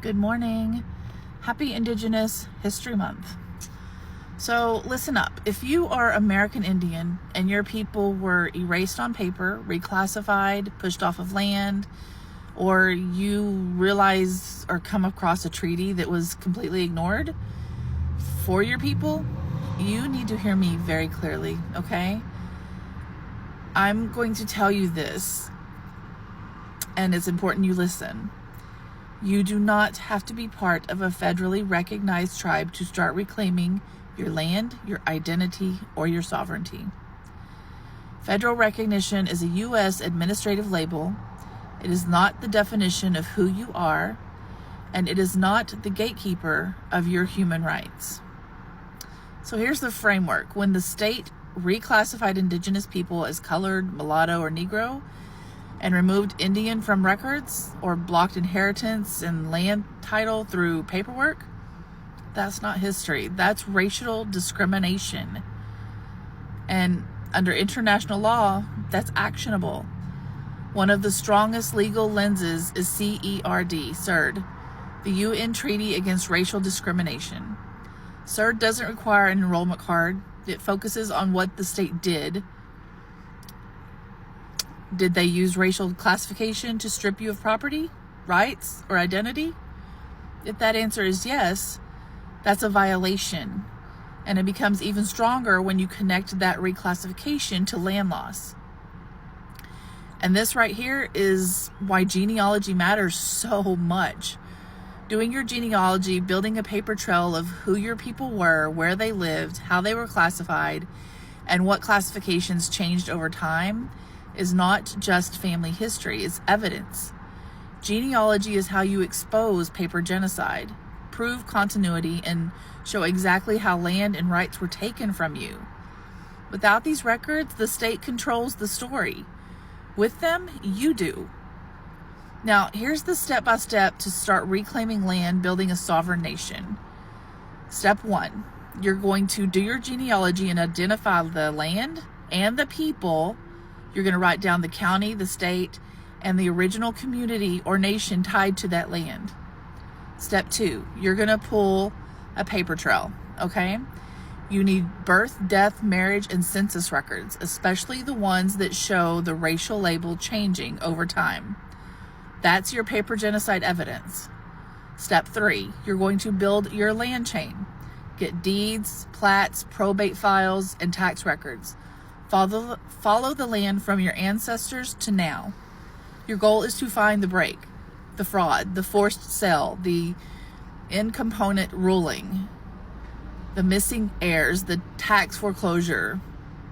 Good morning. Happy Indigenous History Month. So listen up. If you are American Indian and your people were erased on paper, reclassified, pushed off of land, or you realize or come across a treaty that was completely ignored for your people, you need to hear me very clearly, okay? I'm going to tell you this, and it's important you listen. You do not have to be part of a federally recognized tribe to start reclaiming your land, your identity, or your sovereignty. Federal recognition is a U.S. administrative label. It is not the definition of who you are, and it is not the gatekeeper of your human rights. So here's the framework. When the state reclassified Indigenous people as colored, mulatto, or Negro, and removed Indian from records or blocked inheritance and land title through paperwork, that's not history. That's racial discrimination. And under international law, that's actionable. One of the strongest legal lenses is CERD, the UN Treaty Against Racial Discrimination. CERD doesn't require an enrollment card. It focuses on what the state did. Did they use racial classification to strip you of property, rights, or identity? If that answer is yes, that's a violation. And it becomes even stronger when you connect that reclassification to land loss. And this right here is why genealogy matters so much. Doing your genealogy, building a paper trail of who your people were, where they lived, how they were classified, and what classifications changed over time is not just family history, it's evidence. Genealogy is how you expose paper genocide, prove continuity, and show exactly how land and rights were taken from you. Without these records, the state controls the story. With them, you do. Now, here's the step-by-step to start reclaiming land, building a sovereign nation. Step 1, you're going to do your genealogy and identify the land and the people. You're going to write down the county, the state, and the original community or nation tied to that land. Step 2, you're going to pull a paper trail, okay? You need birth, death, marriage, and census records, especially the ones that show the racial label changing over time. That's your paper genocide evidence. Step 3, you're going to build your land chain. Get deeds, plats, probate files, and tax records. Follow the land from your ancestors to now. Your goal is to find the break, the fraud, the forced sale, the incomponent ruling, the missing heirs, the tax foreclosure,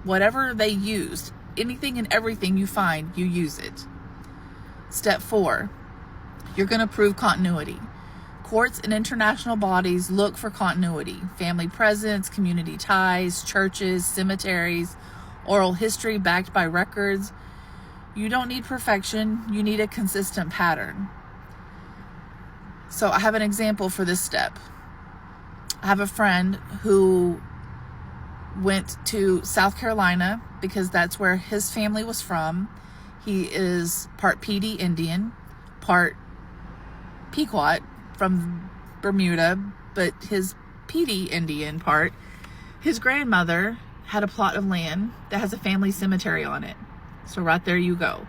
whatever they used, anything and everything you find, you use it. Step 4, you're going to prove continuity. Courts and international bodies look for continuity, family presence, community ties, churches, cemeteries, oral history backed by records. You don't need perfection, you need a consistent pattern. So I have an example for this step. I have a friend who went to South Carolina because that's where his family was from. He is part PD Indian, part Pequot from Bermuda, but his PD Indian part, his grandmother had a plot of land that has a family cemetery on it. So right there you go.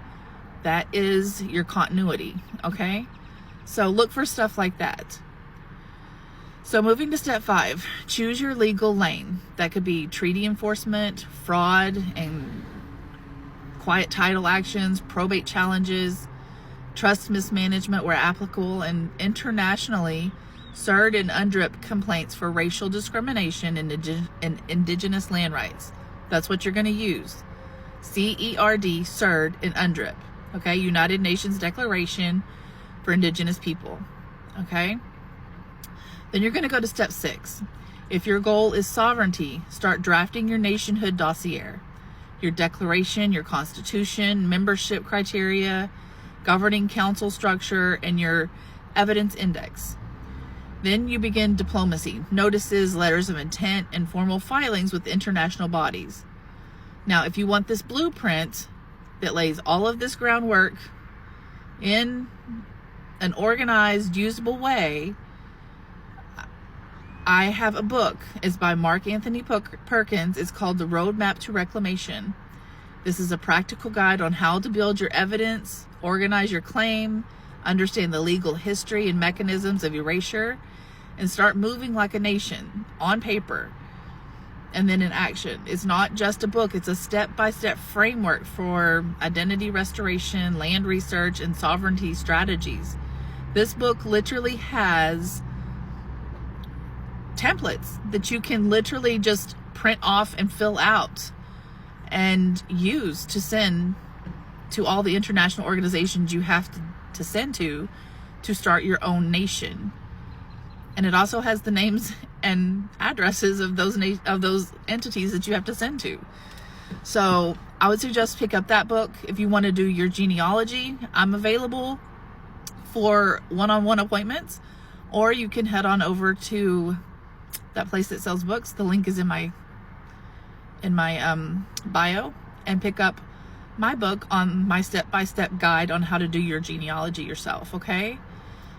That is your continuity, okay? So look for stuff like that. So moving to step 5, choose your legal lane. That could be treaty enforcement, fraud, and quiet title actions, probate challenges, trust mismanagement where applicable, and internationally, CERD and UNDRIP complaints for racial discrimination and indigenous land rights. That's what you're going to use. CERD, CERD, and UNDRIP. Okay, United Nations Declaration for Indigenous People. Okay? Then you're going to go to step 6. If your goal is sovereignty, start drafting your nationhood dossier. Your declaration, your constitution, membership criteria, governing council structure, and your evidence index. Then you begin diplomacy, notices, letters of intent, and formal filings with international bodies. Now, if you want this blueprint that lays all of this groundwork in an organized, usable way, I have a book. It's by Mark Anthony Perkins. It's called The Roadmap to Reclamation. This is a practical guide on how to build your evidence, organize your claim, understand the legal history and mechanisms of erasure, and start moving like a nation on paper and then in action. It's not just a book, it's a step-by-step framework for identity restoration, land research, and sovereignty strategies. This book literally has templates that you can literally just print off and fill out and use to send to all the international organizations you have to send to start your own nation. And it also has the names and addresses of those entities that you have to send to. So I would suggest pick up that book. If you want to do your genealogy, I'm available for one-on-one appointments, or you can head on over to that place that sells books. The link is in my bio, and pick up my book on my step-by-step guide on how to do your genealogy yourself, okay?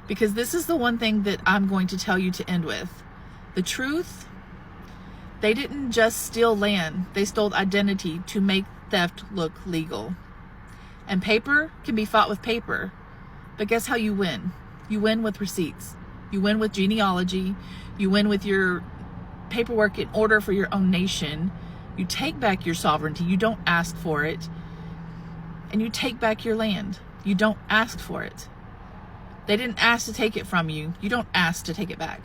Because this is the one thing that I'm going to tell you to end with. The truth, they didn't just steal land, they stole identity to make theft look legal. And paper can be fought with paper, but guess how you win? You win with receipts. You win with genealogy. You win with your paperwork in order for your own nation. You take back your sovereignty. You don't ask for it. And you take back your land. You don't ask for it. They didn't ask to take it from you. You don't ask to take it back.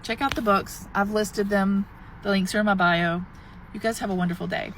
Check out the books. I've listed them. The links are in my bio. You guys have a wonderful day.